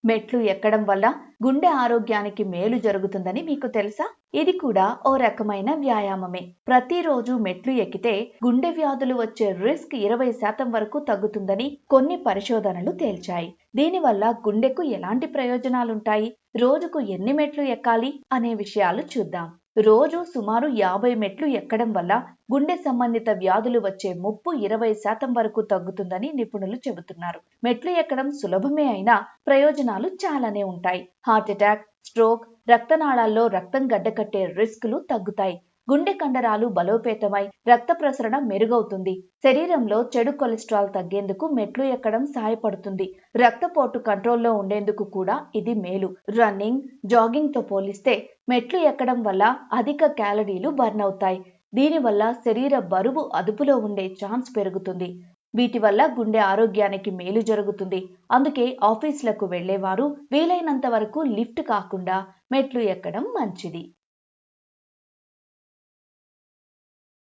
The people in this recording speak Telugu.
మెట్లు ఎక్కడం వల్ల గుండె ఆరోగ్యానికి మేలు జరుగుతుందని మీకు తెలుసా? ఇది కూడా ఓ రకమైన వ్యాయామమే. ప్రతిరోజు మెట్లు ఎక్కితే గుండె వ్యాధులు వచ్చే రిస్క్ 20% వరకు తగ్గుతుందని కొన్ని పరిశోధనలు తేల్చాయి. దీనివల్ల గుండెకు ఎలాంటి ప్రయోజనాలుంటాయి? రోజుకు ఎన్ని మెట్లు ఎక్కాలి అనే విషయాలు చూద్దాం. రోజు సుమారు 50 మెట్లు ఎక్కడం వల్ల గుండె సంబంధిత వ్యాధులు వచ్చే ముప్పు 20% వరకు తగ్గుతుందని నిపుణులు చెబుతున్నారు. మెట్లు ఎక్కడం సులభమే అయినా ప్రయోజనాలు చాలానే ఉంటాయి. హార్ట్ అటాక్, స్ట్రోక్, రక్తనాళాల్లో రక్తం గడ్డకట్టే రిస్కులు తగ్గుతాయి. గుండె కండరాలు బలోపేతమై రక్త ప్రసరణ మెరుగవుతుంది. శరీరంలో చెడు కొలెస్ట్రాల్ తగ్గేందుకు మెట్లు ఎక్కడం సహాయపడుతుంది. రక్తపోటు కంట్రోల్లో ఉండేందుకు కూడా ఇది మేలు. రన్నింగ్, జాగింగ్ తో పోలిస్తే మెట్లు ఎక్కడం వల్ల అధిక క్యాలరీలు బర్న్ అవుతాయి. దీనివల్ల శరీర బరువు అదుపులో ఉండే ఛాన్స్ పెరుగుతుంది. వీటి వల్ల గుండె ఆరోగ్యానికి మేలు జరుగుతుంది. అందుకే ఆఫీసులకు వెళ్లేవారు వీలైనంత వరకు లిఫ్ట్ కాకుండా మెట్లు ఎక్కడం మంచిది.